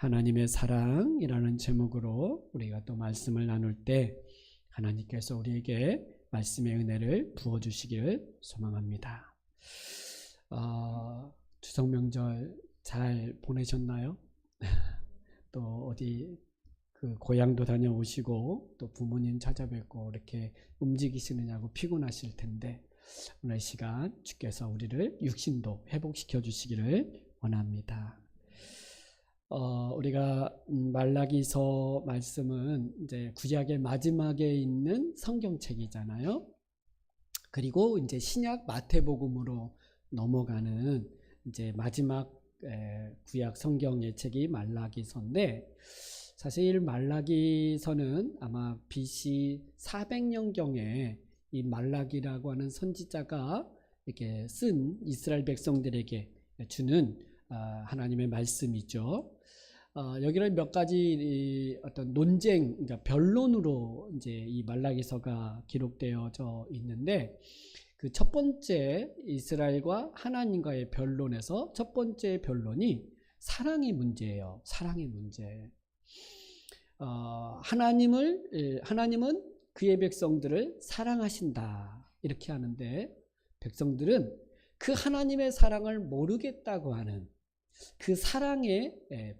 하나님의 사랑이라는 제목으로 우리가 또 말씀을 나눌 때 하나님께서 우리에게 말씀의 은혜를 부어주시기를 소망합니다. 추석 명절 잘 보내셨나요? 또 어디 고향도 다녀오시고 또 부모님 찾아뵙고 이렇게 움직이시느냐고 피곤하실 텐데 오늘 시간 주께서 우리를 육신도 회복시켜 주시기를 원합니다. 우리가 말라기서 말씀은 이제 구약의 마지막에 있는 성경책이잖아요. 그리고 이제 신약 마태복음으로 넘어가는 이제 마지막 구약 성경의 책이 말라기서인데, 사실 말라기서는 아마 BC 400년경에 이 말라기라고 하는 선지자가 이렇게 쓴 이스라엘 백성들에게 주는 하나님의 말씀이죠. 여기를 몇 가지 어떤 논쟁, 그러니까 변론으로 이제 이 말라기서가 기록되어져 있는데, 그 첫 번째 이스라엘과 하나님과의 변론에서 첫 번째 변론이 사랑의 문제예요. 사랑의 문제. 하나님은 그의 백성들을 사랑하신다 이렇게 하는데, 백성들은 그 하나님의 사랑을 모르겠다고 하는 그 사랑의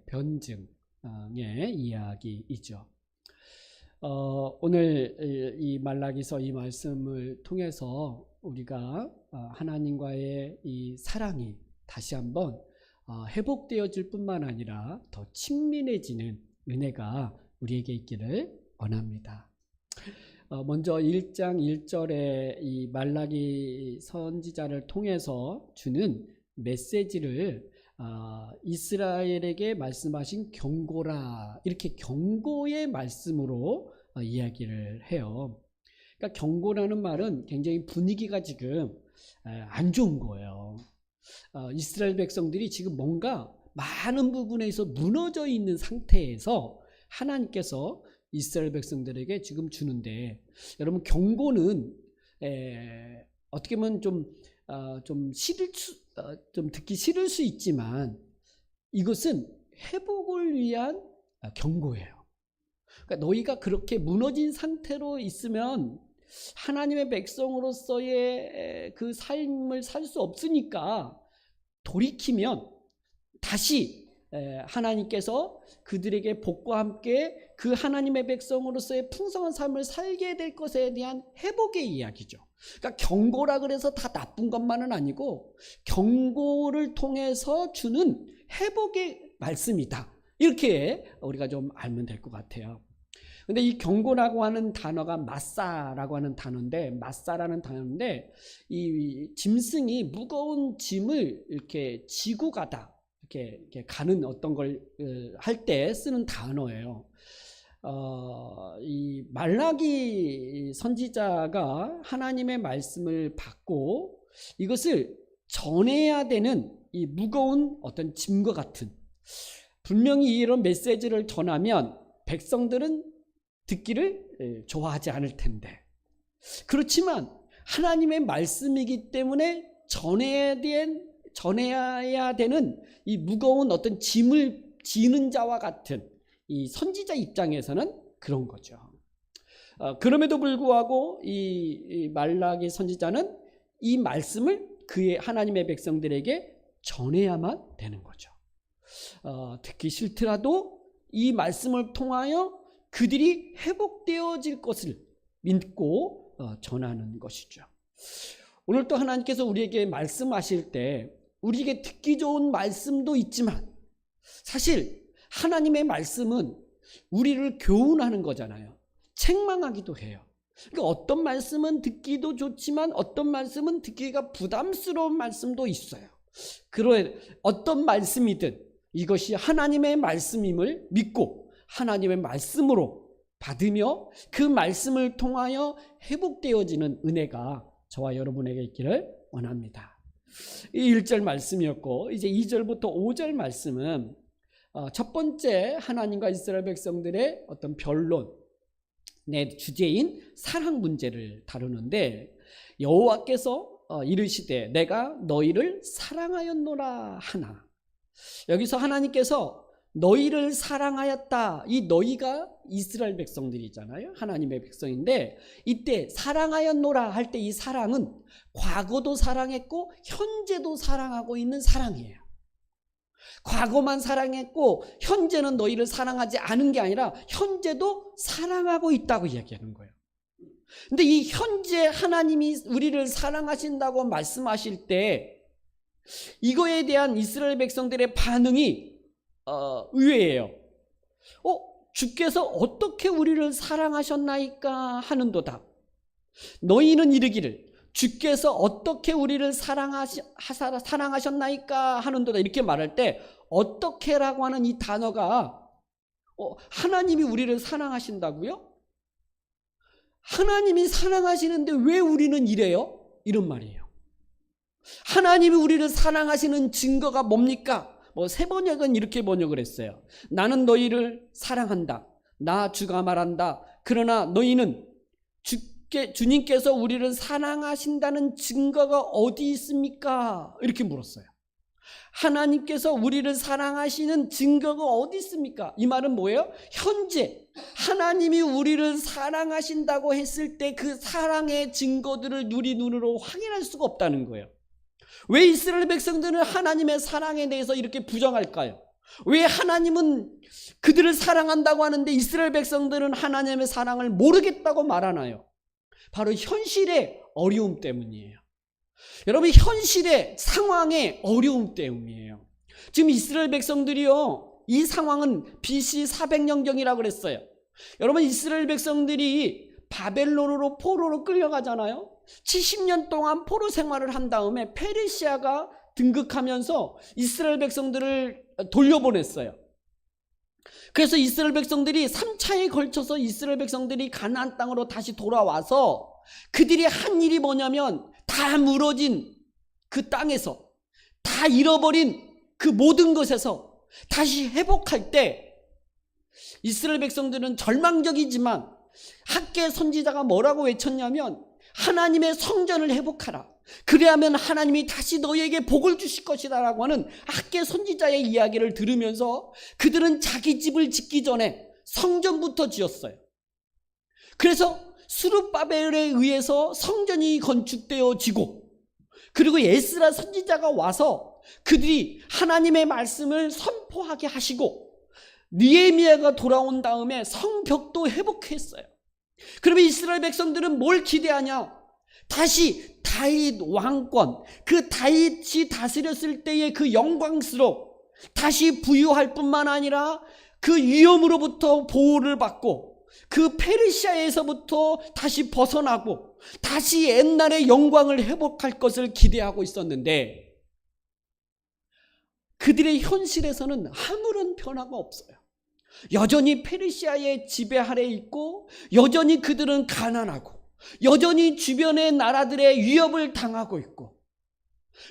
변증의 이야기이죠. 오늘 이 말라기서 이 말씀을 통해서 우리가 하나님과의 이 사랑이 다시 한번 회복되어질 뿐만 아니라 더 친밀해지는 은혜가 우리에게 있기를 원합니다. 먼저 1장 1절에 이 말라기 선지자를 통해서 주는 메시지를 이스라엘에게 말씀하신 경고라, 이렇게 경고의 말씀으로 이야기를 해요. 그러니까 경고라는 말은 굉장히 분위기가 지금 안 좋은 거예요. 이스라엘 백성들이 지금 뭔가 많은 부분에서 무너져 있는 상태에서 하나님께서 이스라엘 백성들에게 지금 주는데, 여러분 경고는 어떻게 보면 좀 듣기 싫을 수 있지만 이것은 회복을 위한 경고예요. 그러니까 너희가 그렇게 무너진 상태로 있으면 하나님의 백성으로서의 그 삶을 살 수 없으니까 돌이키면 다시 하나님께서 그들에게 복과 함께 그 하나님의 백성으로서의 풍성한 삶을 살게 될 것에 대한 회복의 이야기죠. 그러니까 경고라 그래서 다 나쁜 것만은 아니고 경고를 통해서 주는 회복의 말씀이다, 이렇게 우리가 좀 알면 될 것 같아요. 근데 이 경고라고 하는 단어가 마사라고 하는 단어인데, 마사라는 단어인데 이 짐승이 무거운 짐을 이렇게 지고 가다, 이렇게 가는 어떤 걸 할 때 쓰는 단어예요. 이 말라기 선지자가 하나님의 말씀을 받고 이것을 전해야 되는 이 무거운 어떤 짐과 같은, 분명히 이런 메시지를 전하면 백성들은 듣기를 좋아하지 않을 텐데, 그렇지만 하나님의 말씀이기 때문에 전해야 되는 이 무거운 어떤 짐을 지는 자와 같은 이 선지자 입장에서는 그런 거죠. 그럼에도 불구하고 이 말라기 선지자는 이 말씀을 그의 하나님의 백성들에게 전해야만 되는 거죠. 듣기 싫더라도 이 말씀을 통하여 그들이 회복되어질 것을 믿고 전하는 것이죠. 오늘 또 하나님께서 우리에게 말씀하실 때 우리에게 듣기 좋은 말씀도 있지만, 사실 하나님의 말씀은 우리를 교훈하는 거잖아요. 책망하기도 해요. 그러니까 어떤 말씀은 듣기도 좋지만 어떤 말씀은 듣기가 부담스러운 말씀도 있어요. 그러한 어떤 말씀이든 이것이 하나님의 말씀임을 믿고 하나님의 말씀으로 받으며 그 말씀을 통하여 회복되어지는 은혜가 저와 여러분에게 있기를 원합니다. 이 1절 말씀이었고, 이제 2절부터 5절 말씀은 첫 번째 하나님과 이스라엘 백성들의 어떤 변론의 주제인 사랑 문제를 다루는데, 여호와께서 이르시되 내가 너희를 사랑하였노라 하나. 여기서 하나님께서 너희를 사랑하였다. 이 너희가 이스라엘 백성들이잖아요. 하나님의 백성인데 이때 사랑하였노라 할 때 이 사랑은 과거도 사랑했고 현재도 사랑하고 있는 사랑이에요. 과거만 사랑했고 현재는 너희를 사랑하지 않은 게 아니라 현재도 사랑하고 있다고 이야기하는 거예요. 근데 이 현재 하나님이 우리를 사랑하신다고 말씀하실 때 이거에 대한 이스라엘 백성들의 반응이 의외예요. 주께서 어떻게 우리를 사랑하셨나이까 하는도다. 너희는 이르기를 주께서 어떻게 우리를 사랑하셨나이까 하는도다. 이렇게 말할 때 어떻게라고 하는 이 단어가 하나님이 우리를 사랑하신다고요? 하나님이 사랑하시는데 왜 우리는 이래요? 이런 말이에요. 하나님이 우리를 사랑하시는 증거가 뭡니까? 새 번역은 이렇게 번역을 했어요. 나는 너희를 사랑한다. 나 주가 말한다. 그러나 너희는 주님께서 우리를 사랑하신다는 증거가 어디 있습니까? 이렇게 물었어요. 하나님께서 우리를 사랑하시는 증거가 어디 있습니까? 이 말은 뭐예요? 현재 하나님이 우리를 사랑하신다고 했을 때 그 사랑의 증거들을 우리 눈으로 확인할 수가 없다는 거예요. 왜 이스라엘 백성들은 하나님의 사랑에 대해서 이렇게 부정할까요? 왜 하나님은 그들을 사랑한다고 하는데 이스라엘 백성들은 하나님의 사랑을 모르겠다고 말하나요? 바로 현실의 어려움 때문이에요. 여러분, 현실의 상황의 어려움 때문이에요. 지금 이스라엘 백성들이요, 이 상황은 BC 400년경이라고 그랬어요. 여러분, 이스라엘 백성들이 바벨론으로 포로로 끌려가잖아요. 70년 동안 포로 생활을 한 다음에 페르시아가 등극하면서 이스라엘 백성들을 돌려보냈어요. 그래서 이스라엘 백성들이 3차에 걸쳐서 이스라엘 백성들이 가나안 땅으로 다시 돌아와서 그들이 한 일이 뭐냐면 다 무너진 그 땅에서, 다 잃어버린 그 모든 것에서 다시 회복할 때 이스라엘 백성들은 절망적이지만 학개 선지자가 뭐라고 외쳤냐면 하나님의 성전을 회복하라. 그래야면 하나님이 다시 너희에게 복을 주실 것이다 라고 하는 학개 선지자의 이야기를 들으면서 그들은 자기 집을 짓기 전에 성전부터 지었어요. 그래서 스룹바벨에 의해서 성전이 건축되어지고, 그리고 에스라 선지자가 와서 그들이 하나님의 말씀을 선포하게 하시고, 느헤미야가 돌아온 다음에 성벽도 회복했어요. 그러면 이스라엘 백성들은 뭘 기대하냐? 다시 다윗 왕권, 그 다윗이 다스렸을 때의 그 영광스러움 다시 부유할 뿐만 아니라 그 위험으로부터 보호를 받고 그 페르시아에서부터 다시 벗어나고 다시 옛날의 영광을 회복할 것을 기대하고 있었는데 그들의 현실에서는 아무런 변화가 없어요. 여전히 페르시아의 지배 아래 있고, 여전히 그들은 가난하고, 여전히 주변의 나라들의 위협을 당하고 있고,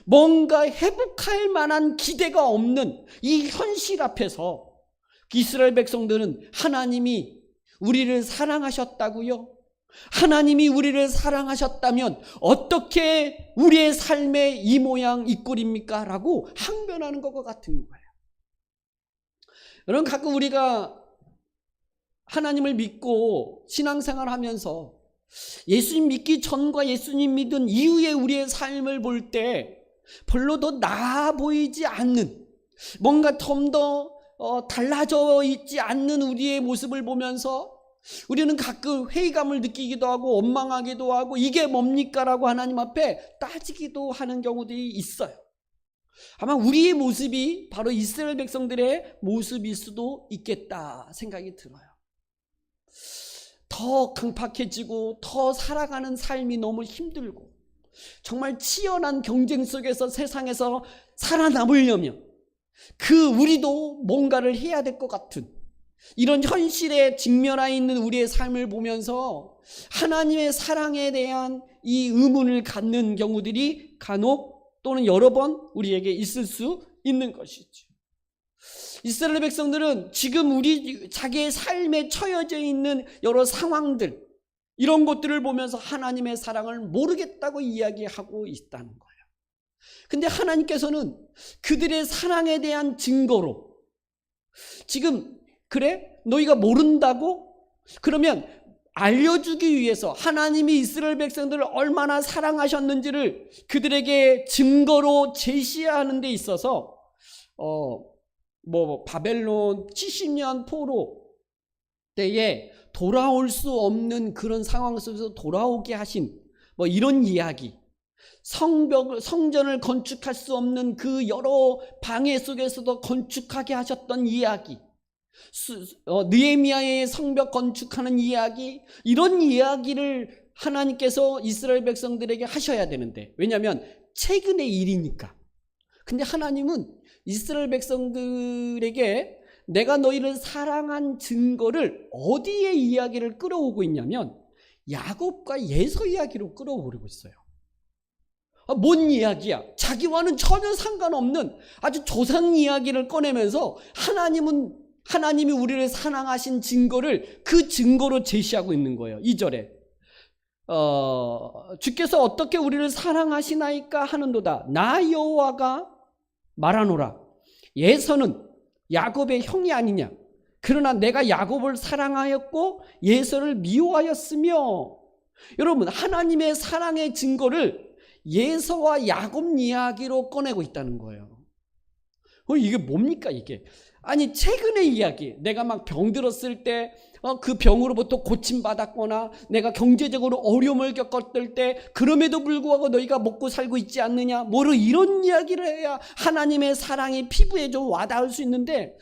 뭔가 회복할 만한 기대가 없는 이 현실 앞에서 이스라엘 백성들은 하나님이 우리를 사랑하셨다고요? 하나님이 우리를 사랑하셨다면 어떻게 우리의 삶의 이 모양 이 꼴입니까? 라고 항변하는 것과 같은 거예요. 여러분, 가끔 우리가 하나님을 믿고 신앙생활을 하면서 예수님 믿기 전과 예수님 믿은 이후에 우리의 삶을 볼 때 별로 더 나아 보이지 않는, 뭔가 좀 더 달라져 있지 않는 우리의 모습을 보면서 우리는 가끔 회의감을 느끼기도 하고 원망하기도 하고 이게 뭡니까? 라고 하나님 앞에 따지기도 하는 경우들이 있어요. 아마 우리의 모습이 바로 이스라엘 백성들의 모습일 수도 있겠다 생각이 들어요. 더 강팍해지고 더 살아가는 삶이 너무 힘들고 정말 치열한 경쟁 속에서 세상에서 살아남으려면 우리도 뭔가를 해야 될 것 같은 이런 현실에 직면해 있는 우리의 삶을 보면서 하나님의 사랑에 대한 이 의문을 갖는 경우들이 간혹 또는 여러 번 우리에게 있을 수 있는 것이죠. 이스라엘 백성들은 지금 자기의 삶에 처해져 있는 여러 상황들, 이런 것들을 보면서 하나님의 사랑을 모르겠다고 이야기하고 있다는 거예요. 근데 하나님께서는 그들의 사랑에 대한 증거로 지금 그래? 너희가 모른다고? 그러면 알려주기 위해서 하나님이 이스라엘 백성들을 얼마나 사랑하셨는지를 그들에게 증거로 제시하는 데 있어서 바벨론 70년 포로 때에 돌아올 수 없는 그런 상황 속에서 돌아오게 하신 이런 이야기, 성전을 건축할 수 없는 그 여러 방해 속에서도 건축하게 하셨던 이야기, 느헤미야의 성벽 건축하는 이야기, 이런 이야기를 하나님께서 이스라엘 백성들에게 하셔야 되는데, 왜냐하면 최근의 일이니까. 근데 하나님은 이스라엘 백성들에게 내가 너희를 사랑한 증거를 어디에 이야기를 끌어오고 있냐면 야곱과 예서 이야기로 끌어오고 있어요. 뭔 이야기야? 자기와는 전혀 상관없는 아주 조상 이야기를 꺼내면서 하나님이 우리를 사랑하신 증거를 그 증거로 제시하고 있는 거예요. 2절에 주께서 어떻게 우리를 사랑하시나이까 하는도다. 나 여호와가 말하노라. 예서는 야곱의 형이 아니냐. 그러나 내가 야곱을 사랑하였고 예서를 미워하였으며. 여러분, 하나님의 사랑의 증거를 예서와 야곱 이야기로 꺼내고 있다는 거예요. 이게 뭡니까 이게? 아니, 최근의 이야기, 내가 막 병들었을 때 그 병으로부터 고침받았거나 내가 경제적으로 어려움을 겪었을 때 그럼에도 불구하고 너희가 먹고 살고 있지 않느냐, 이런 이야기를 해야 하나님의 사랑이 피부에 좀 와닿을 수 있는데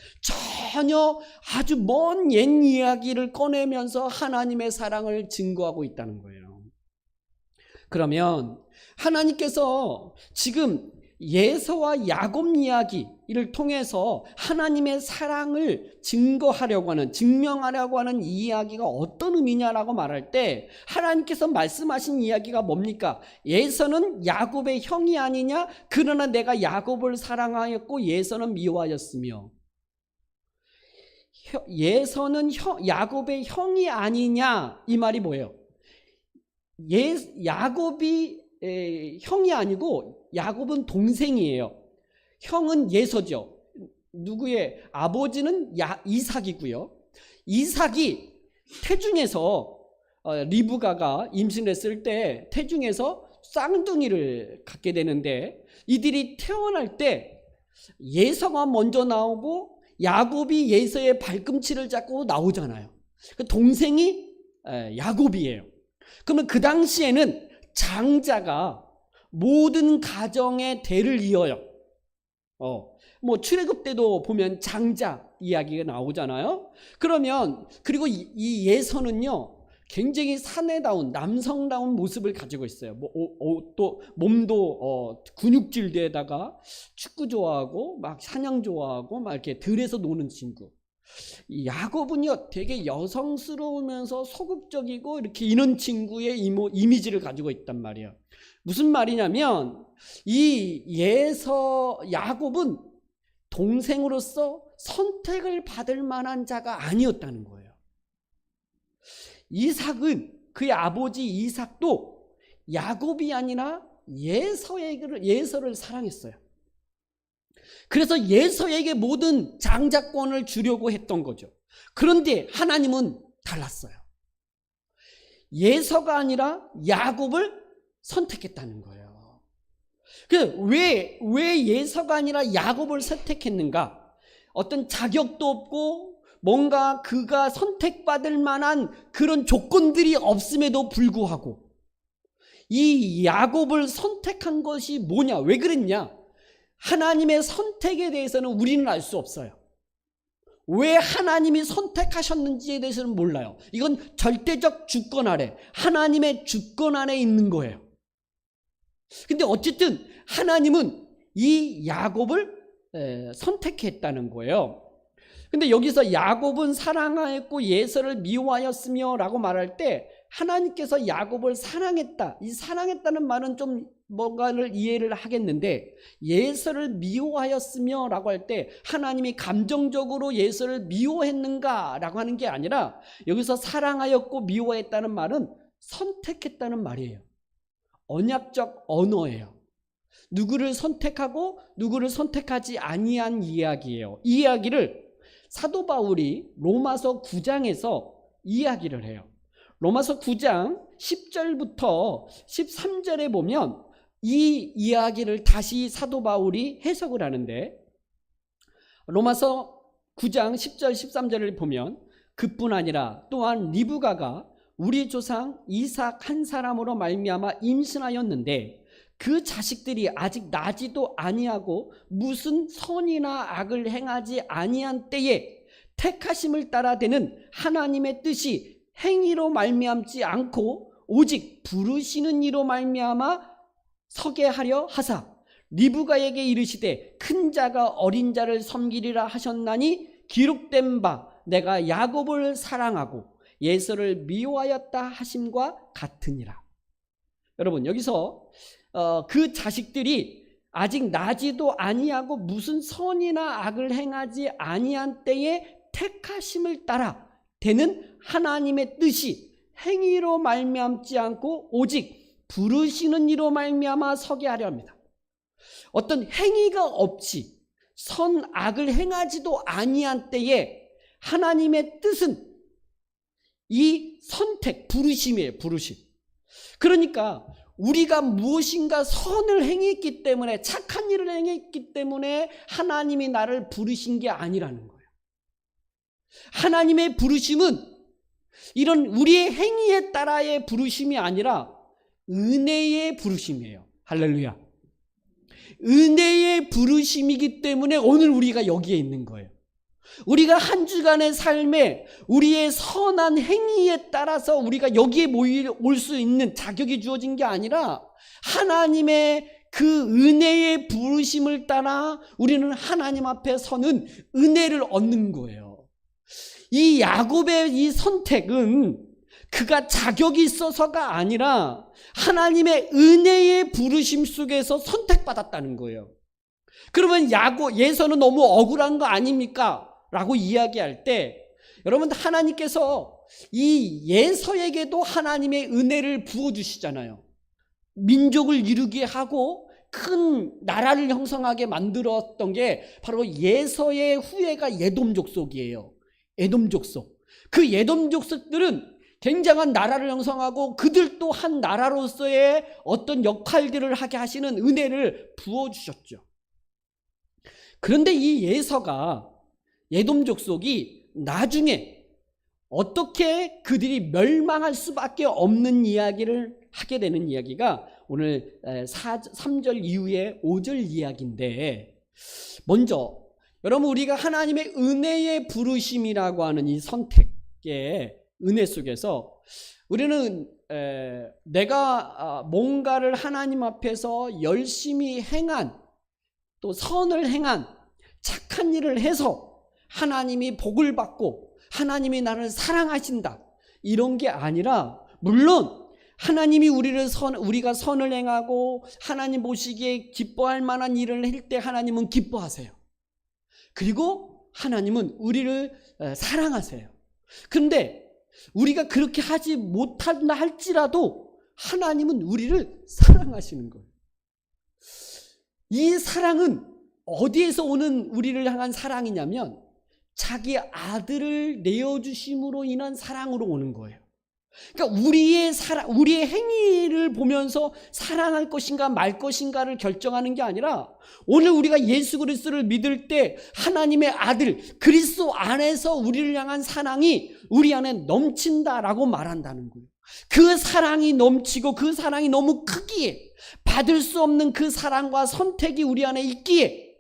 전혀 아주 먼 옛 이야기를 꺼내면서 하나님의 사랑을 증거하고 있다는 거예요. 그러면 하나님께서 지금 예서와 야곱 이야기를 통해서 하나님의 사랑을 증명하려고 하는 이 이야기가 어떤 의미냐라고 말할 때 하나님께서 말씀하신 이야기가 뭡니까? 예서는 야곱의 형이 아니냐? 그러나 내가 야곱을 사랑하였고 예서는 미워하였으며. 예서는 야곱의 형이 아니냐? 이 말이 뭐예요? 야곱이 형이 아니고 야곱은 동생이에요. 형은 예서죠. 누구의 아버지는 이삭이고요. 이삭이 태중에서 리브가가 임신했을 때 태중에서 쌍둥이를 갖게 되는데 이들이 태어날 때 예서가 먼저 나오고 야곱이 예서의 발꿈치를 잡고 나오잖아요. 그 동생이 야곱이에요. 그러면 그 당시에는 장자가 모든 가정의 대를 이어요. 출애굽 때도 보면 장자 이야기가 나오잖아요. 그리고 이 예서는요, 굉장히 사내다운, 남성다운 모습을 가지고 있어요. 또 몸도 근육질에다가 축구 좋아하고 막 사냥 좋아하고 막 이렇게 들에서 노는 친구. 이 야곱은요, 되게 여성스러우면서 소극적이고 이렇게 이런 친구의 이미지를 가지고 있단 말이에요. 무슨 말이냐면 이 야곱은 동생으로서 선택을 받을 만한 자가 아니었다는 거예요. 이삭은, 그의 아버지 이삭도 야곱이 아니라 예서를 사랑했어요. 그래서 예서에게 모든 장자권을 주려고 했던 거죠. 그런데 하나님은 달랐어요. 예서가 아니라 야곱을 선택했다는 거예요. 왜 예서가 아니라 야곱을 선택했는가? 어떤 자격도 없고 뭔가 그가 선택받을 만한 그런 조건들이 없음에도 불구하고 이 야곱을 선택한 것이 뭐냐? 왜 그랬냐? 하나님의 선택에 대해서는 우리는 알 수 없어요. 왜 하나님이 선택하셨는지에 대해서는 몰라요. 이건 절대적 주권 아래, 하나님의 주권 안에 있는 거예요. 근데 어쨌든 하나님은 이 야곱을 선택했다는 거예요. 근데 여기서 야곱은 사랑하였고 예서를 미워하였으며 라고 말할 때 하나님께서 야곱을 사랑했다. 이 사랑했다는 말은 좀 뭔가를 이해를 하겠는데 예서를 미워하였으며 라고 할 때 하나님이 감정적으로 예서를 미워했는가 라고 하는 게 아니라 여기서 사랑하였고 미워했다는 말은 선택했다는 말이에요. 언약적 언어예요. 누구를 선택하고 누구를 선택하지 아니한 이야기예요. 이 이야기를 사도 바울이 로마서 9장에서 이야기를 해요. 로마서 9장 10절부터 13절에 보면 이 이야기를 다시 사도 바울이 해석을 하는데, 로마서 9장 10절 13절을 보면 그뿐 아니라 또한 리브가가 우리 조상 이삭 한 사람으로 말미암아 임신하였는데 그 자식들이 아직 나지도 아니하고 무슨 선이나 악을 행하지 아니한 때에 택하심을 따라 되는 하나님의 뜻이 행위로 말미암지 않고 오직 부르시는 이로 말미암아 서게 하려 하사 리브가에게 이르시되 큰 자가 어린 자를 섬기리라 하셨나니 기록된 바 내가 야곱을 사랑하고 예서를 미워하였다 하심과 같으니라. 여러분, 여기서 그 자식들이 아직 나지도 아니하고 무슨 선이나 악을 행하지 아니한 때에 택하심을 따라 되는 하나님의 뜻이 행위로 말미암지 않고 오직 부르시는 이로 말미암아 서게 하려 합니다. 어떤 행위가 없이 선 악을 행하지도 아니한 때에 하나님의 뜻은 이 선택, 부르심이에요. 부르심. 그러니까 우리가 무엇인가 선을 행했기 때문에, 착한 일을 행했기 때문에 하나님이 나를 부르신 게 아니라는 거예요. 하나님의 부르심은 이런 우리의 행위에 따라의 부르심이 아니라 은혜의 부르심이에요. 할렐루야. 은혜의 부르심이기 때문에 오늘 우리가 여기에 있는 거예요. 우리가 한 주간의 삶에 우리의 선한 행위에 따라서 우리가 여기에 올 수 있는 자격이 주어진 게 아니라 하나님의 그 은혜의 부르심을 따라 우리는 하나님 앞에 서는 은혜를 얻는 거예요. 이 야곱의 이 선택은 그가 자격이 있어서가 아니라 하나님의 은혜의 부르심 속에서 선택받았다는 거예요. 그러면 예서는 너무 억울한 거 아닙니까? 라고 이야기할 때, 여러분, 하나님께서 이 예서에게도 하나님의 은혜를 부어주시잖아요. 민족을 이루게 하고 큰 나라를 형성하게 만들었던 게 바로 예서의 후예가 에돔 족속이에요. 에돔 족속. 그 에돔 족속들은 굉장한 나라를 형성하고 그들도 한 나라로서의 어떤 역할들을 하게 하시는 은혜를 부어주셨죠. 그런데 이 예서가, 에돔 족속이 나중에 어떻게 그들이 멸망할 수밖에 없는 이야기를 하게 되는 이야기가 오늘 3절 이후에 5절 이야기인데, 먼저 여러분, 우리가 하나님의 은혜의 부르심이라고 하는 이 선택의 은혜 속에서 우리는 내가 뭔가를 하나님 앞에서 열심히 행한, 또 선을 행한, 착한 일을 해서 하나님이 복을 받고 하나님이 나를 사랑하신다, 이런 게 아니라, 물론 하나님이 우리가 선을 행하고 하나님 보시기에 기뻐할 만한 일을 할 때 하나님은 기뻐하세요. 그리고 하나님은 우리를 사랑하세요. 그런데 우리가 그렇게 하지 못한다 할지라도 하나님은 우리를 사랑하시는 거예요. 이 사랑은 어디에서 오는 우리를 향한 사랑이냐면 자기 아들을 내어주심으로 인한 사랑으로 오는 거예요. 그러니까 우리의 행위를 보면서 사랑할 것인가 말 것인가를 결정하는 게 아니라, 오늘 우리가 예수 그리스도를 믿을 때 하나님의 아들 그리스도 안에서 우리를 향한 사랑이 우리 안에 넘친다라고 말한다는 거예요. 그 사랑이 넘치고 그 사랑이 너무 크기에, 받을 수 없는 그 사랑과 선택이 우리 안에 있기에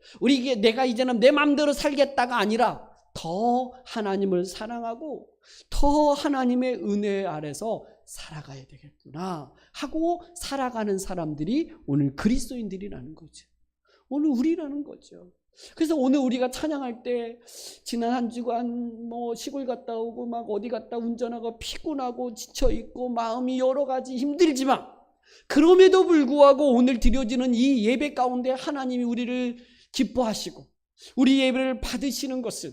내가 이제는 내 마음대로 살겠다가 아니라 더 하나님을 사랑하고 더 하나님의 은혜 아래서 살아가야 되겠구나 하고 살아가는 사람들이 오늘 그리스도인들이라는 거죠. 오늘 우리라는 거죠. 그래서 오늘 우리가 찬양할 때 지난 한 주간 시골 갔다 오고 막 어디 갔다 운전하고 피곤하고 지쳐있고 마음이 여러 가지 힘들지만, 그럼에도 불구하고 오늘 드려지는 이 예배 가운데 하나님이 우리를 기뻐하시고 우리 예배를 받으시는 것은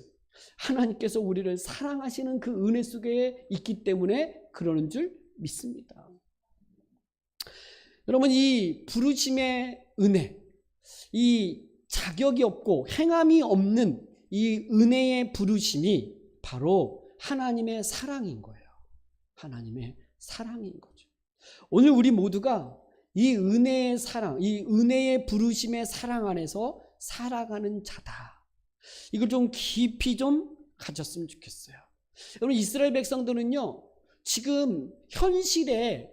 하나님께서 우리를 사랑하시는 그 은혜 속에 있기 때문에 그러는 줄 믿습니다. 여러분, 이 부르심의 은혜, 이 자격이 없고 행함이 없는 이 은혜의 부르심이 바로 하나님의 사랑인 거예요. 하나님의 사랑인 거죠. 오늘 우리 모두가 이 은혜의 사랑, 이 은혜의 부르심의 사랑 안에서 살아가는 자다. 이걸 좀 깊이 좀 가졌으면 좋겠어요. 여러분, 이스라엘 백성들은요, 지금 현실에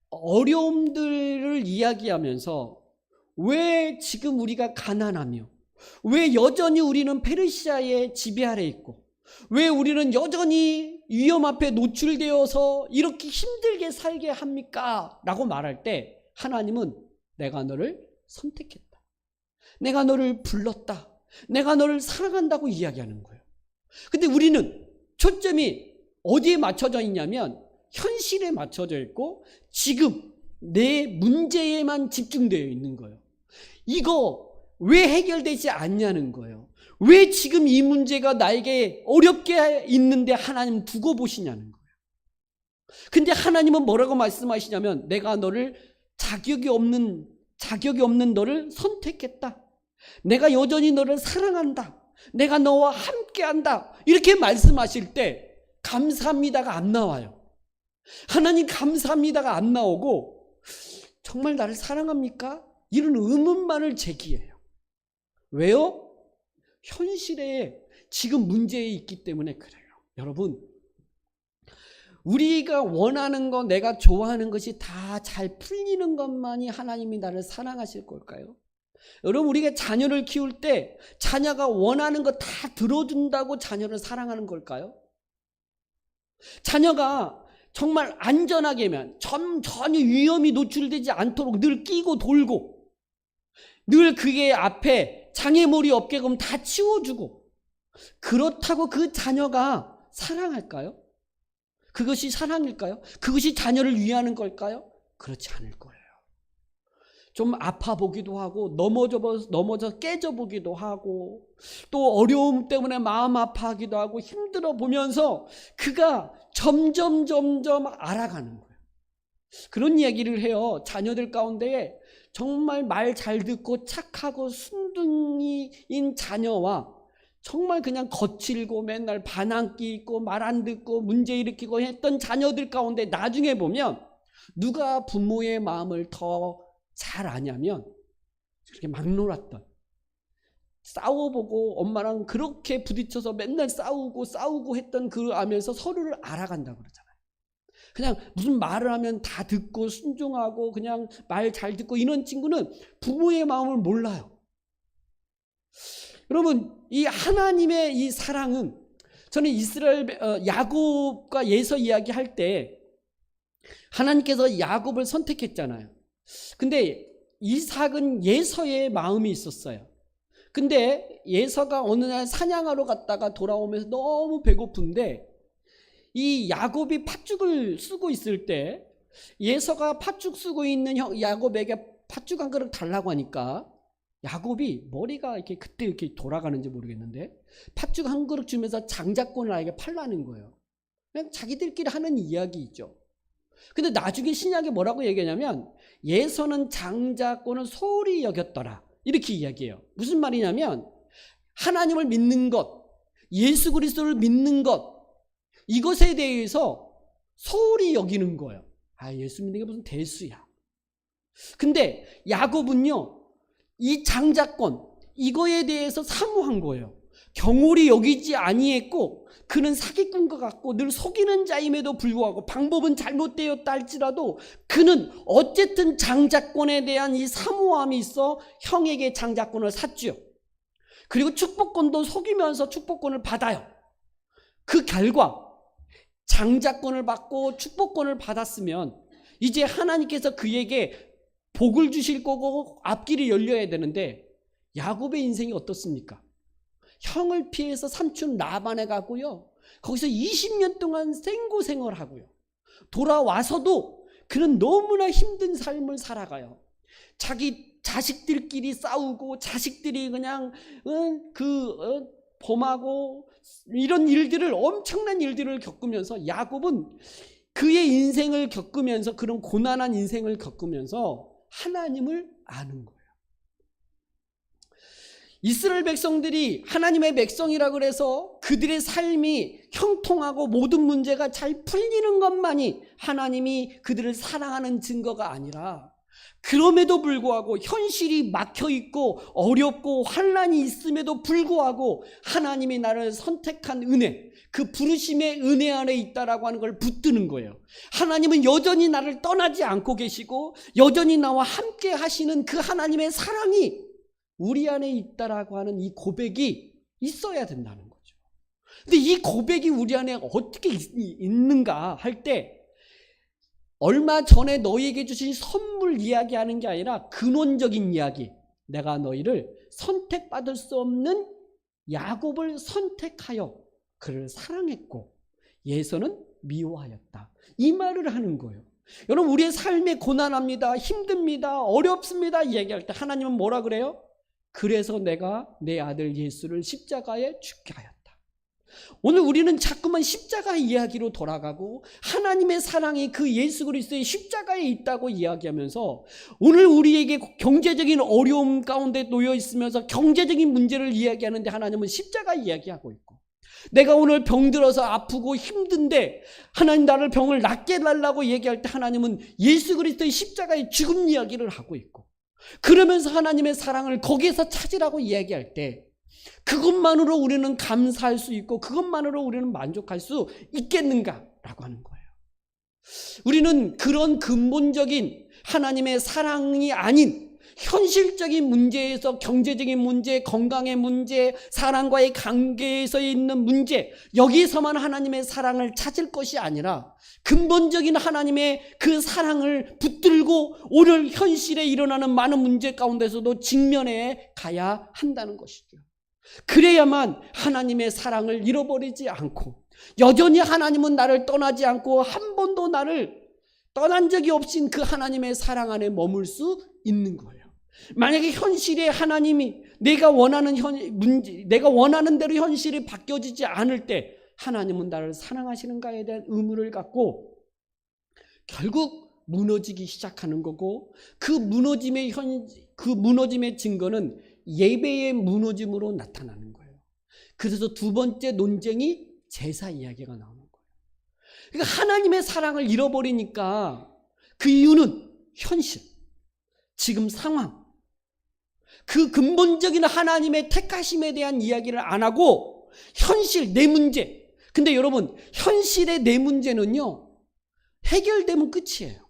어려움들을 이야기하면서 왜 지금 우리가 가난하며, 왜 여전히 우리는 페르시아의 지배 아래 있고, 왜 우리는 여전히 위험 앞에 노출되어서 이렇게 힘들게 살게 합니까? 라고 말할 때 하나님은 내가 너를 선택했다, 내가 너를 불렀다, 내가 너를 사랑한다고 이야기하는 거예요. 근데 우리는 초점이 어디에 맞춰져 있냐면 현실에 맞춰져 있고 지금 내 문제에만 집중되어 있는 거예요. 이거 왜 해결되지 않냐는 거예요. 왜 지금 이 문제가 나에게 어렵게 있는데 하나님 두고 보시냐는 거예요. 근데 하나님은 뭐라고 말씀하시냐면 내가 너를 자격이 없는 너를 선택했다, 내가 여전히 너를 사랑한다, 내가 너와 함께한다, 이렇게 말씀하실 때 감사합니다가 안 나와요. 하나님 감사합니다가 안 나오고 정말 나를 사랑합니까? 이런 의문만을 제기해요. 왜요? 현실에 지금 문제에 있기 때문에 그래요. 여러분, 우리가 원하는 거, 내가 좋아하는 것이 다 잘 풀리는 것만이 하나님이 나를 사랑하실 걸까요? 여러분, 우리가 자녀를 키울 때 자녀가 원하는 거 다 들어준다고 자녀를 사랑하는 걸까요? 자녀가 정말 안전하게만, 전혀 위험이 노출되지 않도록 늘 끼고 돌고, 늘 그게 앞에 장애물이 없게끔 다 치워주고, 그렇다고 그 자녀가 사랑할까요? 그것이 사랑일까요? 그것이 자녀를 위하는 걸까요? 그렇지 않을 거예요. 좀 아파 보기도 하고 넘어져 깨져 보기도 하고 또 어려움 때문에 마음 아파하기도 하고 힘들어 보면서 그가 점점 알아가는 거예요. 그런 이야기를 해요. 자녀들 가운데 정말 말 잘 듣고 착하고 순둥이인 자녀와 정말 그냥 거칠고 맨날 반항기 있고 말 안 듣고 문제 일으키고 했던 자녀들 가운데 나중에 보면 누가 부모의 마음을 더 잘 아냐면 그렇게 막 놀았던, 싸워보고 엄마랑 그렇게 부딪혀서 맨날 싸우고 했던 그 하면서 서로를 알아간다고 그러잖아요. 그냥 무슨 말을 하면 다 듣고 순종하고 그냥 말 잘 듣고 이런 친구는 부모의 마음을 몰라요. 여러분, 이 하나님의 이 사랑은, 저는 이스라엘 야곱과 예서 이야기할 때 하나님께서 야곱을 선택했잖아요. 근데 이삭은 예서의 마음이 있었어요. 근데 예서가 어느 날 사냥하러 갔다가 돌아오면서 너무 배고픈데 이 야곱이 팥죽을 쓰고 있을 때 예서가 팥죽 쓰고 있는 야곱에게 팥죽 한 그릇 달라고 하니까 야곱이 머리가 이렇게 그때 이렇게 돌아가는지 모르겠는데 팥죽 한 그릇 주면서 장자권을 아이에게 팔라는 거예요. 그냥 자기들끼리 하는 이야기죠. 근데 나중에 신약에 뭐라고 얘기하냐면 예서는 장자권을 소홀히 여겼더라, 이렇게 이야기해요. 무슨 말이냐면 하나님을 믿는 것, 예수 그리스도를 믿는 것, 이것에 대해서 소홀히 여기는 거예요. 아, 예수 믿는 게 무슨 대수야. 근데 야곱은요, 이 장자권, 이거에 대해서 사모한 거예요. 경홀히 여기지 아니했고 그는 사기꾼과 같고 늘 속이는 자임에도 불구하고 방법은 잘못되었다 할지라도 그는 어쨌든 장자권에 대한 이 사모함이 있어 형에게 장자권을 샀죠. 그리고 축복권도 속이면서 축복권을 받아요. 그 결과 장자권을 받고 축복권을 받았으면 이제 하나님께서 그에게 복을 주실 거고 앞길이 열려야 되는데 야곱의 인생이 어떻습니까? 형을 피해서 삼촌 라반에 가고요, 거기서 20년 동안 생고생을 하고요, 돌아와서도 그는 너무나 힘든 삶을 살아가요. 자기 자식들끼리 싸우고 자식들이 그냥 범하고 이런 일들을, 엄청난 일들을 겪으면서 야곱은 그의 인생을 겪으면서, 그런 고난한 인생을 겪으면서 하나님을 아는 거예요. 이스라엘 백성들이 하나님의 백성이라 그래서 그들의 삶이 형통하고 모든 문제가 잘 풀리는 것만이 하나님이 그들을 사랑하는 증거가 아니라, 그럼에도 불구하고 현실이 막혀있고 어렵고 환난이 있음에도 불구하고 하나님이 나를 선택한 은혜, 그 부르심의 은혜 안에 있다라고 하는 걸 붙드는 거예요. 하나님은 여전히 나를 떠나지 않고 계시고 여전히 나와 함께 하시는 그 하나님의 사랑이 우리 안에 있다라고 하는 이 고백이 있어야 된다는 거죠. 근데 이 고백이 우리 안에 어떻게 있는가 할 때, 얼마 전에 너희에게 주신 선물 이야기하는 게 아니라 근원적인 이야기, 내가 너희를 선택받을 수 없는 야곱을 선택하여 그를 사랑했고 예서는 미워하였다, 이 말을 하는 거예요. 여러분, 우리의 삶에 고난합니다, 힘듭니다, 어렵습니다 얘기할 때 하나님은 뭐라 그래요? 그래서 내가 내 아들 예수를 십자가에 죽게 하였다. 오늘 우리는 자꾸만 십자가 이야기로 돌아가고 하나님의 사랑이 그 예수 그리스도의 십자가에 있다고 이야기하면서, 오늘 우리에게 경제적인 어려움 가운데 놓여 있으면서 경제적인 문제를 이야기하는데 하나님은 십자가 이야기하고 있고, 내가 오늘 병들어서 아프고 힘든데 하나님 나를 병을 낫게 해달라고 얘기할 때 하나님은 예수 그리스도의 십자가의 죽음 이야기를 하고 있고, 그러면서 하나님의 사랑을 거기에서 찾으라고 이야기할 때 그것만으로 우리는 감사할 수 있고 그것만으로 우리는 만족할 수 있겠는가라고 하는 거예요. 우리는 그런 근본적인 하나님의 사랑이 아닌 현실적인 문제에서, 경제적인 문제, 건강의 문제, 사랑과의 관계에서 있는 문제, 여기서만 하나님의 사랑을 찾을 것이 아니라 근본적인 하나님의 그 사랑을 붙들고 오늘 현실에 일어나는 많은 문제 가운데서도 직면해 가야 한다는 것이죠. 그래야만 하나님의 사랑을 잃어버리지 않고, 여전히 하나님은 나를 떠나지 않고 한 번도 나를 떠난 적이 없인 그 하나님의 사랑 안에 머물 수 있는 거예요. 만약에 현실에 하나님이 내가 원하는 내가 원하는 대로 현실이 바뀌어지지 않을 때 하나님은 나를 사랑하시는가에 대한 의문을 갖고 결국 무너지기 시작하는 거고, 그 무너짐의 증거는 예배의 무너짐으로 나타나는 거예요. 그래서 두 번째 논쟁이 제사 이야기가 나오는 거예요. 그러니까 하나님의 사랑을 잃어버리니까 그 이유는 현실, 지금 상황, 그 근본적인 하나님의 택하심에 대한 이야기를 안 하고 현실, 내 문제. 근데 여러분, 현실의 내 문제는요 해결되면 끝이에요.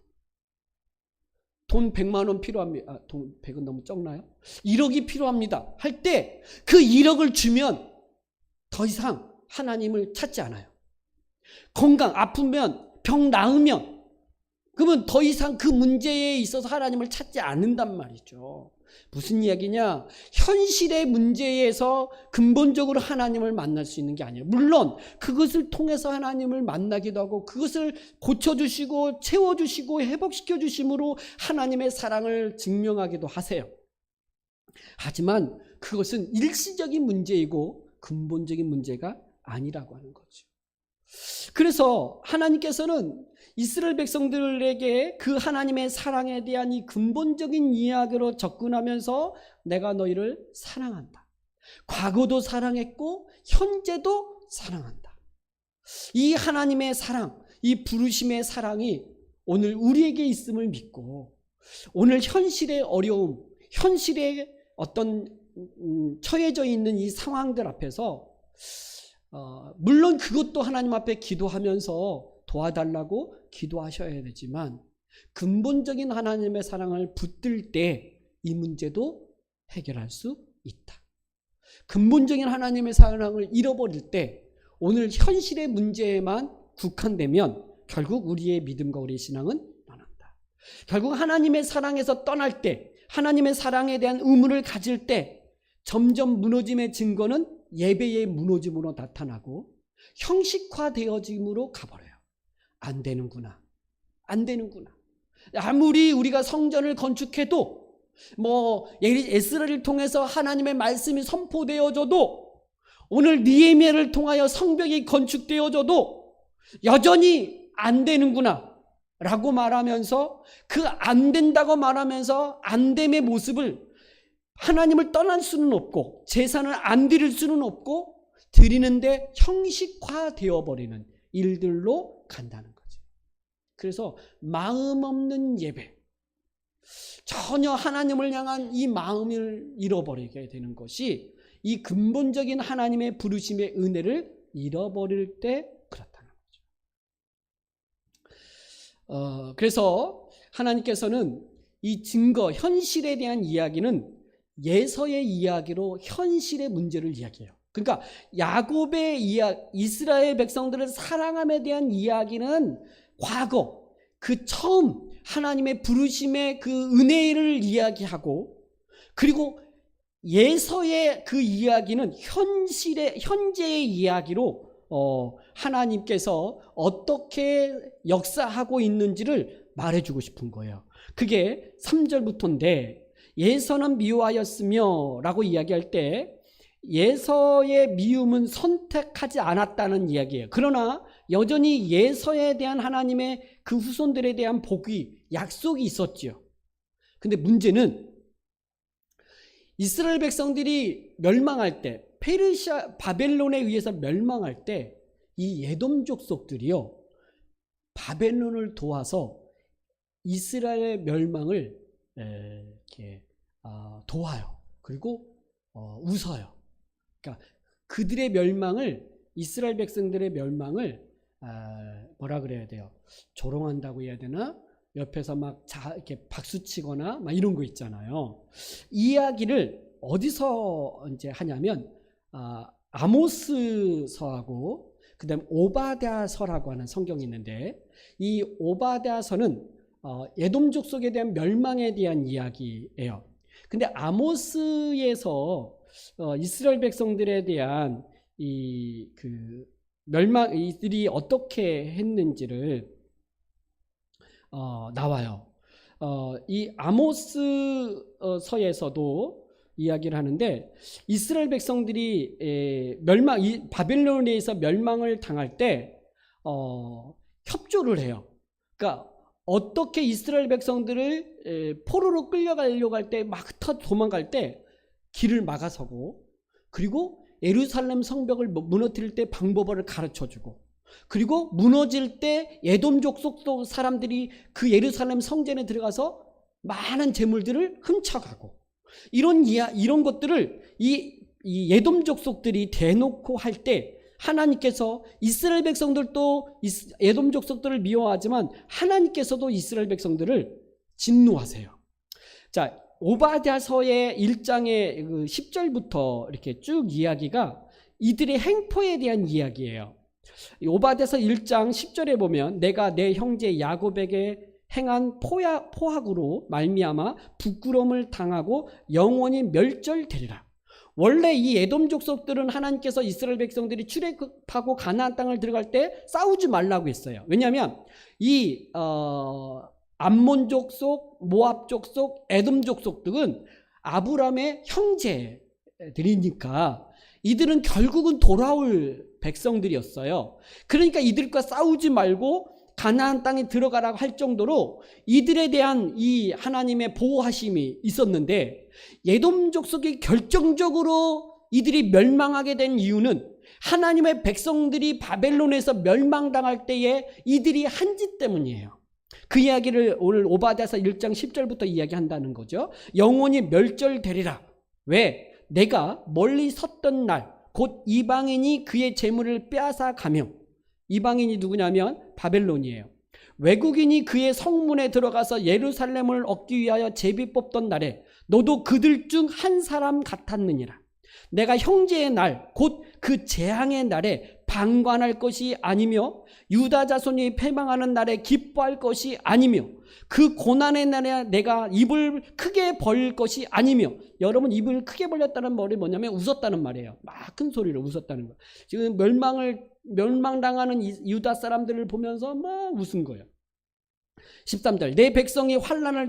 돈 100만 원 필요합니다. 돈 100은 너무 적나요? 1억이 필요합니다 할 때 그 1억을 주면 더 이상 하나님을 찾지 않아요. 건강, 아프면, 병 나으면, 그러면 더 이상 그 문제에 있어서 하나님을 찾지 않는단 말이죠. 무슨 이야기냐? 현실의 문제에서 근본적으로 하나님을 만날 수 있는 게 아니에요. 물론 그것을 통해서 하나님을 만나기도 하고 그것을 고쳐주시고 채워주시고 회복시켜주심으로 하나님의 사랑을 증명하기도 하세요. 하지만 그것은 일시적인 문제이고 근본적인 문제가 아니라고 하는 거죠. 그래서 하나님께서는 이스라엘 백성들에게 그 하나님의 사랑에 대한 이 근본적인 이야기로 접근하면서 내가 너희를 사랑한다. 과거도 사랑했고 현재도 사랑한다. 이 하나님의 사랑, 이 부르심의 사랑이 오늘 우리에게 있음을 믿고, 오늘 현실의 어려움, 현실의 어떤 처해져 있는 이 상황들 앞에서 물론 그것도 하나님 앞에 기도하면서 도와달라고 기도하셔야 되지만, 근본적인 하나님의 사랑을 붙들 때 이 문제도 해결할 수 있다. 근본적인 하나님의 사랑을 잃어버릴 때 오늘 현실의 문제에만 국한되면 결국 우리의 믿음과 우리의 신앙은 떠난다. 결국 하나님의 사랑에서 떠날 때, 하나님의 사랑에 대한 의문을 가질 때 점점 무너짐의 증거는 예배의 무너짐으로 나타나고 형식화되어짐으로 가버려요. 안 되는구나. 안 되는구나. 아무리 우리가 성전을 건축해도, 에스라를 통해서 하나님의 말씀이 선포되어져도, 오늘 느헤미야를 통하여 성벽이 건축되어져도 여전히 안 되는구나 라고 말하면서, 그 안 된다고 말하면서 안 됨의 모습을 하나님을 떠날 수는 없고 제사는 안 드릴 수는 없고 드리는데 형식화되어 버리는 일들로 간다는 거죠. 그래서 마음 없는 예배, 전혀 하나님을 향한 이 마음을 잃어버리게 되는 것이 이 근본적인 하나님의 부르심의 은혜를 잃어버릴 때 그렇다는 거죠. 그래서 하나님께서는 이 증거, 현실에 대한 이야기는 예서의 이야기로 현실의 문제를 이야기해요. 그러니까 야곱의 이스라엘 백성들을 사랑함에 대한 이야기는 과거, 그 처음 하나님의 부르심의 그 은혜를 이야기하고, 그리고 예서의 그 이야기는 현재의 이야기로 하나님께서 어떻게 역사하고 있는지를 말해주고 싶은 거예요. 그게 3절부터인데, 예서는 미워하였으며 라고 이야기할 때 예서의 미움은 선택하지 않았다는 이야기예요. 그러나 여전히 예서에 대한 하나님의 그 후손들에 대한 복이, 약속이 있었죠. 근데 문제는 이스라엘 백성들이 멸망할 때, 바벨론에 의해서 멸망할 때 이 에돔 족속들이요, 바벨론을 도와서 이스라엘 멸망을 이렇게 도와요. 그리고 웃어요. 그러니까 그들의 멸망을, 이스라엘 백성들의 멸망을 뭐라 그래야 돼요? 조롱한다고 해야 되나? 옆에서 막 이렇게 박수치거나 막 이런 거 있잖아요. 이야기를 어디서 이제 하냐면 아모스서하고 그다음 오바댜서라고 하는 성경이 있는데, 이 오바댜서는 에돔 족속에 대한 멸망에 대한 이야기예요. 근데 아모스에서 이스라엘 백성들에 대한 그 멸망, 이들이 어떻게 했는지를 나와요. 이 아모스서에서도 이야기를 하는데, 이스라엘 백성들이 바벨론에 의해서 멸망을 당할 때 협조를 해요. 그러니까 어떻게 이스라엘 백성들을 포로로 끌려가려고 할 때, 막 도망갈 때 길을 막아서고, 그리고 예루살렘 성벽을 무너뜨릴 때 방법을 가르쳐주고, 그리고 무너질 때 에돔 족속 사람들이 그 예루살렘 성전에 들어가서 많은 재물들을 훔쳐가고, 이런 것들을 이 에돔 족속들이 대놓고 할 때 하나님께서, 이스라엘 백성들도 에돔 족속들을 미워하지만 하나님께서도 이스라엘 백성들을 진노하세요. 자, 오바댜서의 1장의 10절부터 이렇게 쭉 이야기가 이들의 행포에 대한 이야기예요. 오바댜서 1장 10절에 보면, 내가 내 형제 야곱에게 행한 포악으로 말미암아 부끄러움을 당하고 영원히 멸절되리라. 원래 이 에돔 족속들은 하나님께서 이스라엘 백성들이 출애굽하고 가나안 땅을 들어갈 때 싸우지 말라고 했어요. 왜냐하면 이 암몬 족속, 모압 족속, 에돔 족속들은 아브라함의 형제들이니까 이들은 결국은 돌아올 백성들이었어요. 그러니까 이들과 싸우지 말고 가나안 땅에 들어가라고 할 정도로 이들에 대한 이 하나님의 보호하심이 있었는데, 에돔 족속이 결정적으로 이들이 멸망하게 된 이유는 하나님의 백성들이 바벨론에서 멸망당할 때에 이들이 한 짓 때문이에요. 그 이야기를 오늘 오바댜서 1장 10절부터 이야기한다는 거죠. 영원히 멸절되리라. 왜? 내가 멀리 섰던 날 곧 이방인이 그의 재물을 빼앗아 가며, 이방인이 누구냐면 바벨론이에요. 외국인이 그의 성문에 들어가서 예루살렘을 얻기 위하여 제비 뽑던 날에 너도 그들 중 한 사람 같았느니라. 내가 형제의 날 곧 그 재앙의 날에 방관할 것이 아니며 유다 자손이 패망하는 날에 기뻐할 것이 아니며 그 고난의 날에 내가 입을 크게 벌릴 것이 아니며. 여러분, 입을 크게 벌렸다는 말이 뭐냐면 웃었다는 말이에요. 막 큰 소리로 웃었다는 거. 지금 멸망당하는 유다 사람들을 보면서 막 웃은 거예요. 13절, 내 백성이 환난을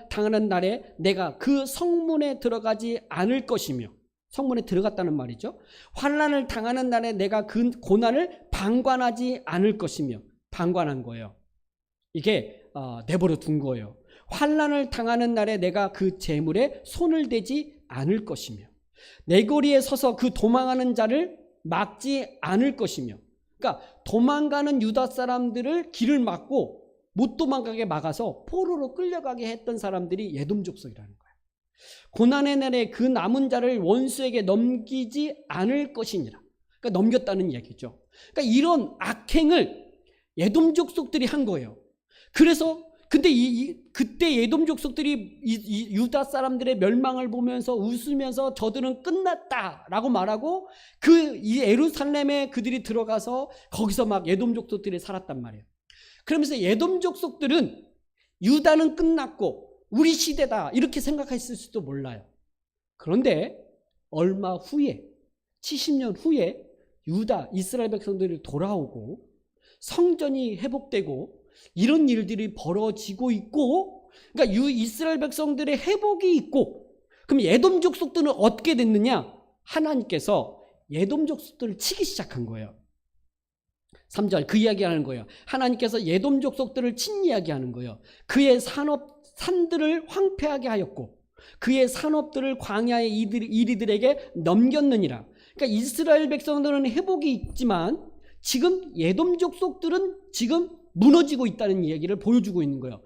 당하는 날에 내가 그 성문에 들어가지 않을 것이며. 성문에 들어갔다는 말이죠. 환난을 당하는 날에 내가 그 고난을 방관하지 않을 것이며. 방관한 거예요. 이게 내버려 둔 거예요. 환난을 당하는 날에 내가 그 재물에 손을 대지 않을 것이며 내 거리에 서서 그 도망하는 자를 막지 않을 것이며, 그러니까 도망가는 유다 사람들을 길을 막고 못 도망가게 막아서 포로로 끌려가게 했던 사람들이 에돔 족속이라는 거예요. 고난의 날에 그 남은 자를 원수에게 넘기지 않을 것이니라. 그러니까 넘겼다는 얘기죠. 그러니까 이런 악행을 에돔 족속들이 한 거예요. 그래서 근데 그때 에돔 족속들이 유다 사람들의 멸망을 보면서 웃으면서 저들은 끝났다라고 말하고 이 예루살렘에 그들이 들어가서 거기서 막 에돔 족속들이 살았단 말이에요. 그러면서 에돔 족속들은 유다는 끝났고 우리 시대다 이렇게 생각했을 수도 몰라요. 그런데 얼마 후에 70년 후에 유다 이스라엘 백성들이 돌아오고 성전이 회복되고 이런 일들이 벌어지고 있고, 그러니까 이스라엘 백성들의 회복이 있고, 그럼 에돔 족속들은 어떻게 됐느냐? 하나님께서 에돔 족속들을 치기 시작한 거예요. 3절 그 이야기하는 거예요. 하나님께서 에돔 족속들을 친 이야기하는 거예요. 그의 산들을 황폐하게 하였고 그의 산업들을 광야의 이리들에게 넘겼느니라. 그러니까 이스라엘 백성들은 회복이 있지만 지금 에돔 족속들은 지금 무너지고 있다는 얘기를 보여주고 있는 거예요.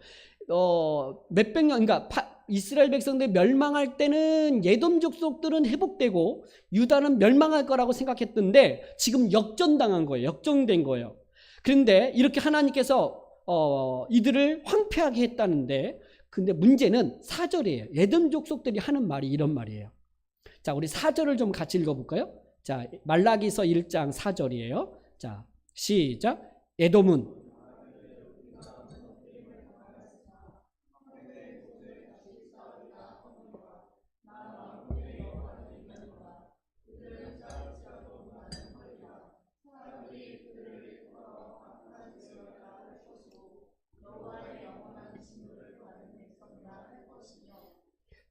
몇백 년, 그러니까 이스라엘 백성들 멸망할 때는 에돔 족속들은 회복되고 유다는 멸망할 거라고 생각했던데 지금 역전당한 거예요. 역전된 거예요. 그런데 이렇게 하나님께서 이들을 황폐하게 했다는데, 근데 문제는 4절이에요. 에돔 족속들이 하는 말이 이런 말이에요. 자, 우리 4절을 좀 같이 읽어볼까요? 자, 말라기서 1장 4절이에요. 자, 시작. 에돔은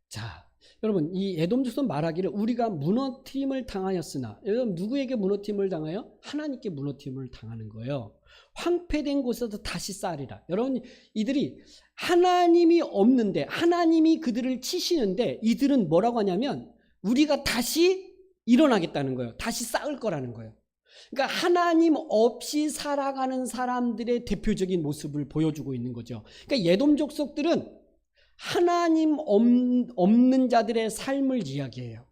자, 여러분 이 에돔 족속 말하기를 우리가 무너뜨림을 당하였으나, 여러분 누구에게 무너뜨림을 당해요? 하나님께 무너뜨림을 당하는 거예요. 황폐된 곳에서 다시 쌓으리라. 여러분 이들이 하나님이 없는데 하나님이 그들을 치시는데 이들은 뭐라고 하냐면 우리가 다시 일어나겠다는 거예요. 다시 쌓을 거라는 거예요. 그러니까 하나님 없이 살아가는 사람들의 대표적인 모습을 보여주고 있는 거죠. 그러니까 에돔 족속들은 하나님 없는 자들의 삶을 이야기해요.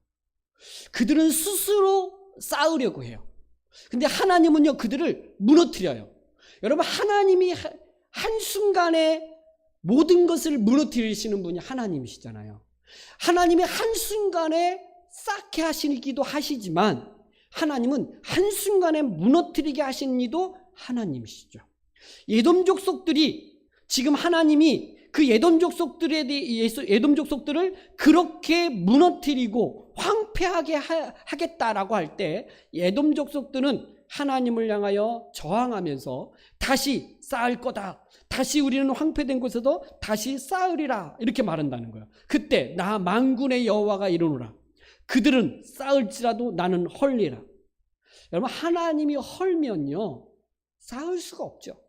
그들은 스스로 쌓으려고 해요. 근데 하나님은요 그들을 무너뜨려요. 여러분 하나님이 한순간에 모든 것을 무너뜨리시는 분이 하나님이시잖아요. 하나님이 한순간에 쌓게 하시기도 하시지만 하나님은 한순간에 무너뜨리게 하시는 이도 하나님이시죠. 에돔 족속들이 지금 하나님이 그 에돔 족속들을 그렇게 무너뜨리고 황폐하게 하겠다라고 할 때 에돔 족속들은 하나님을 향하여 저항하면서 다시 쌓을 거다. 다시 우리는 황폐된 곳에서 다시 쌓으리라. 이렇게 말한다는 거예요. 그때 나 만군의 여호와가 이르노라. 그들은 쌓을지라도 나는 헐리라. 여러분 하나님이 헐면요 쌓을 수가 없죠.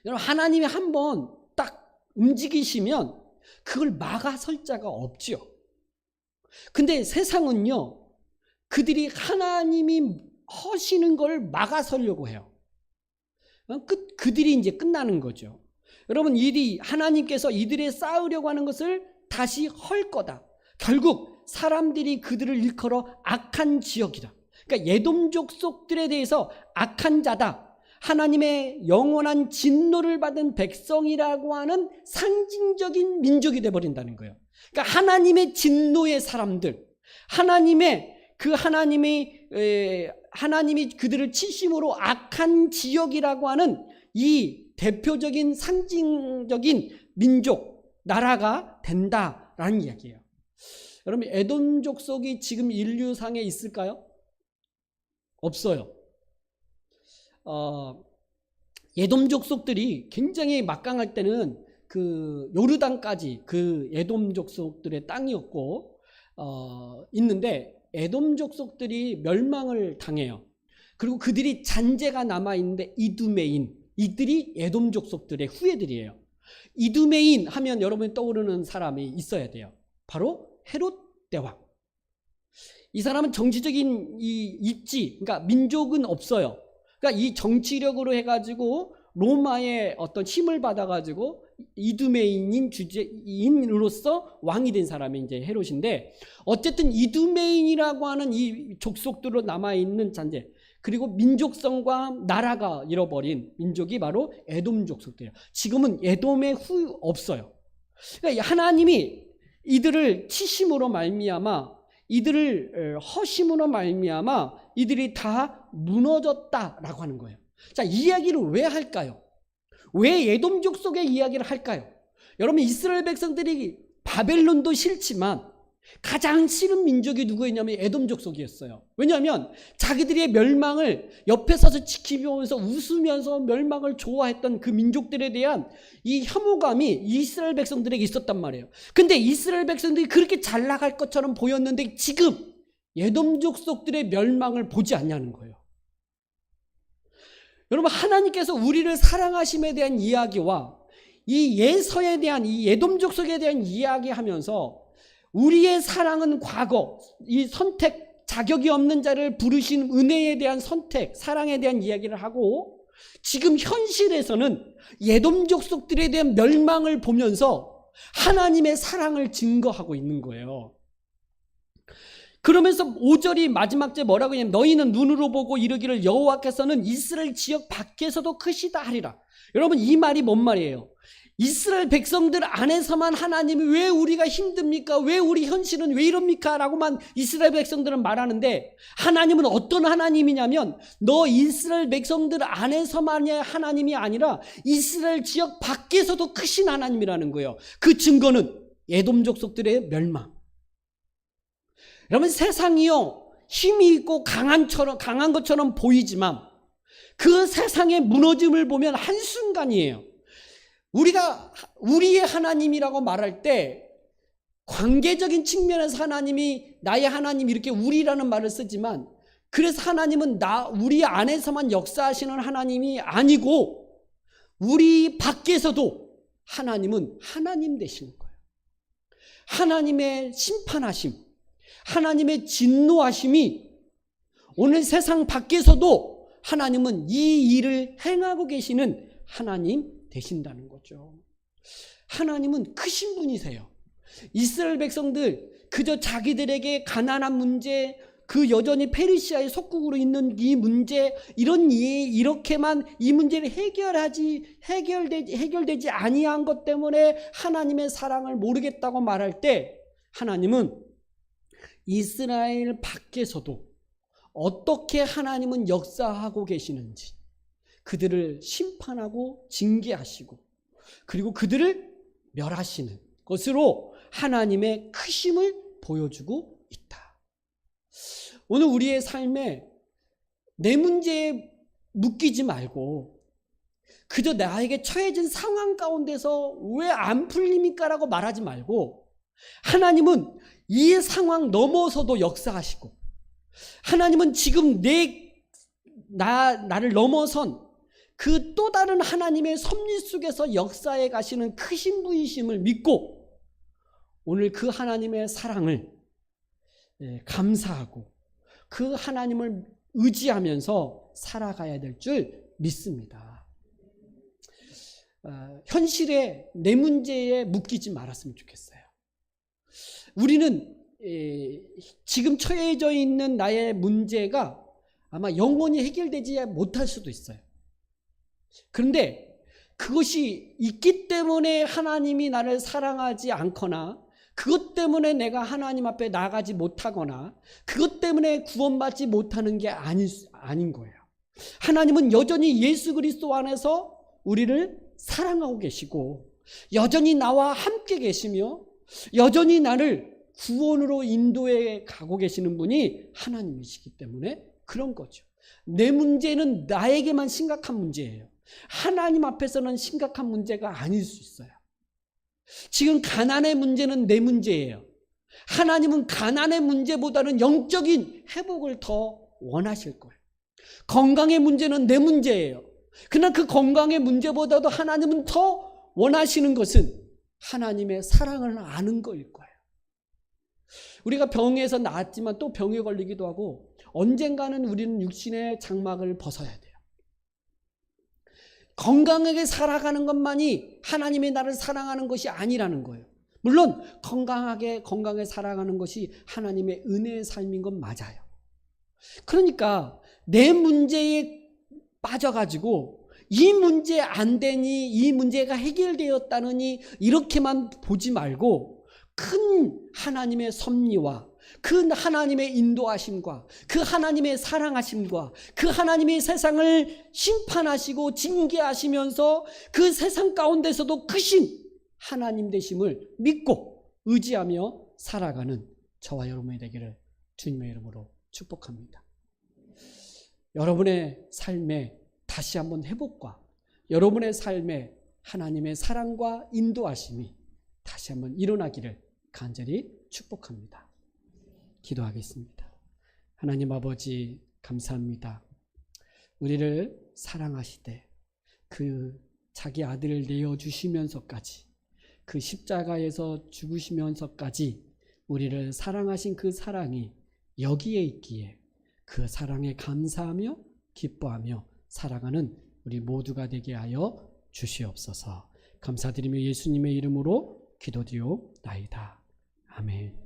여러분 하나님이 한번 딱 움직이시면 그걸 막아설 자가 없죠. 근데 세상은요 그들이 하나님이 하시는 걸 막아서려고 해요. 그들이 이제 끝나는 거죠. 여러분 하나님께서 이들이 쌓으려고 하는 것을 다시 헐 거다. 결국 사람들이 그들을 일컬어 악한 지역이다. 그러니까 에돔 족속들에 대해서 악한 자다. 하나님의 영원한 진노를 받은 백성이라고 하는 상징적인 민족이 되어버린다는 거예요. 그러니까 하나님의 진노의 사람들, 하나님이 그들을 치심으로 악한 지역이라고 하는 이 대표적인 상징적인 민족, 나라가 된다라는 이야기예요. 여러분 에돔 족속이 지금 인류상에 있을까요? 없어요. 에돔 족속들이 굉장히 막강할 때는 그 요르단까지 그 에돔 족속들의 땅이었고 있는데 에돔 족속들이 멸망을 당해요. 그리고 그들이 잔재가 남아있는데 이두메인, 이들이 에돔 족속들의 후예들이에요. 이두메인 하면 여러분이 떠오르는 사람이 있어야 돼요. 바로 헤롯 대왕. 이 사람은 정치적인 이 입지, 그러니까 민족은 없어요. 그러니까 이 정치력으로 해가지고 로마의 어떤 힘을 받아가지고 이두메인인 주제인으로서 왕이 된 사람이 이제 헤롯인데, 어쨌든 이두메인이라고 하는 이 족속들로 남아있는 잔재, 그리고 민족성과 나라가 잃어버린 민족이 바로 에돔 족속들이에요. 지금은 에돔에 없어요. 그러니까 하나님이 이들을 치심으로 말미암아, 이들을 허심으로 말미암아 이들이 다 무너졌다라고 하는 거예요. 자, 이 이야기를 왜 할까요? 왜 에돔 족속의 이야기를 할까요? 여러분, 이스라엘 백성들이 바벨론도 싫지만 가장 싫은 민족이 누구였냐면 에돔 족속이었어요. 왜냐하면 자기들의 멸망을 옆에 서서 지키면서 웃으면서 멸망을 좋아했던 그 민족들에 대한 이 혐오감이 이스라엘 백성들에게 있었단 말이에요. 근데 이스라엘 백성들이 그렇게 잘 나갈 것처럼 보였는데 지금 에돔 족속들의 멸망을 보지 않냐는 거예요. 여러분, 하나님께서 우리를 사랑하심에 대한 이야기와 이 예서에 대한, 이 에돔 족속에 대한 이야기하면서 우리의 사랑은 과거, 이 선택, 자격이 없는 자를 부르신 은혜에 대한 선택, 사랑에 대한 이야기를 하고, 지금 현실에서는 에돔 족속들에 대한 멸망을 보면서 하나님의 사랑을 증거하고 있는 거예요. 그러면서 5절이 마지막 절 뭐라고 하냐면, 너희는 눈으로 보고 이르기를 여호와께서는 이스라엘 지역 밖에서도 크시다 하리라. 여러분, 이 말이 뭔 말이에요? 이스라엘 백성들 안에서만 하나님이 왜 우리가 힘듭니까? 왜 우리 현실은 왜 이럽니까? 라고만 이스라엘 백성들은 말하는데, 하나님은 어떤 하나님이냐면 너 이스라엘 백성들 안에서만의 하나님이 아니라 이스라엘 지역 밖에서도 크신 하나님이라는 거예요. 그 증거는 에돔 족속들의 멸망. 여러분, 세상이요 힘이 있고 강한 것처럼 보이지만 그 세상의 무너짐을 보면 한순간이에요. 우리가 우리의 하나님이라고 말할 때 관계적인 측면에서 하나님이 나의 하나님 이렇게 우리라는 말을 쓰지만, 그래서 하나님은 우리 안에서만 역사하시는 하나님이 아니고 우리 밖에서도 하나님은 하나님 되시는 거예요. 하나님의 심판하심, 하나님의 진노하심이 오늘 세상 밖에서도 하나님은 이 일을 행하고 계시는 하나님 되신다는 거죠. 하나님은 크신 분이세요. 이스라엘 백성들 그저 자기들에게 가난한 문제, 그 여전히 페르시아의 속국으로 있는 이 문제, 이렇게만 이 문제를 해결되지 아니한 것 때문에 하나님의 사랑을 모르겠다고 말할 때, 하나님은 이스라엘 밖에서도 어떻게 하나님은 역사하고 계시는지 그들을 심판하고 징계하시고 그리고 그들을 멸하시는 것으로 하나님의 크심을 보여주고 있다. 오늘 우리의 삶에 내 문제에 묶이지 말고 그저 나에게 처해진 상황 가운데서 왜 안 풀립니까? 라고 말하지 말고, 하나님은 이 상황 넘어서도 역사하시고, 하나님은 지금 나를 넘어선 그 또 다른 하나님의 섭리 속에서 역사해 가시는 크신 분이심을 믿고 오늘 그 하나님의 사랑을 감사하고 그 하나님을 의지하면서 살아가야 될 줄 믿습니다. 현실에 내 문제에 묶이지 말았으면 좋겠어요. 우리는 지금 처해져 있는 나의 문제가 아마 영원히 해결되지 못할 수도 있어요. 그런데 그것이 있기 때문에 하나님이 나를 사랑하지 않거나, 그것 때문에 내가 하나님 앞에 나가지 못하거나, 그것 때문에 구원받지 못하는 게 아닌 거예요. 하나님은 여전히 예수 그리스도 안에서 우리를 사랑하고 계시고, 여전히 나와 함께 계시며, 여전히 나를 구원으로 인도해 가고 계시는 분이 하나님이시기 때문에 그런 거죠. 내 문제는 나에게만 심각한 문제예요. 하나님 앞에서는 심각한 문제가 아닐 수 있어요. 지금 가난의 문제는 내 문제예요. 하나님은 가난의 문제보다는 영적인 회복을 더 원하실 거예요. 건강의 문제는 내 문제예요. 그러나 그 건강의 문제보다도 하나님은 더 원하시는 것은 하나님의 사랑을 아는 거일 거예요. 우리가 병에서 나았지만 또 병에 걸리기도 하고 언젠가는 우리는 육신의 장막을 벗어야 돼요. 건강하게 살아가는 것만이 하나님이 나를 사랑하는 것이 아니라는 거예요. 물론 건강하게 살아가는 것이 하나님의 은혜의 삶인 건 맞아요. 그러니까 내 문제에 빠져가지고 이 문제 안 되니, 이 문제가 해결되었다느니 이렇게만 보지 말고 큰 하나님의 섭리와 그 하나님의 인도하심과 그 하나님의 사랑하심과 그 하나님의 세상을 심판하시고 징계하시면서 그 세상 가운데서도 크신 하나님 되심을 믿고 의지하며 살아가는 저와 여러분이 되기를 주님의 이름으로 축복합니다. 여러분의 삶에 다시 한번 회복과 여러분의 삶에 하나님의 사랑과 인도하심이 다시 한번 일어나기를 간절히 축복합니다. 기도하겠습니다. 하나님 아버지 감사합니다. 우리를 사랑하시되 그 자기 아들을 내어주시면서까지 그 십자가에서 죽으시면서까지 우리를 사랑하신 그 사랑이 여기에 있기에 그 사랑에 감사하며 기뻐하며 살아가는 우리 모두가 되게 하여 주시옵소서. 감사드리며 예수님의 이름으로 기도드리옵나이다. 아멘.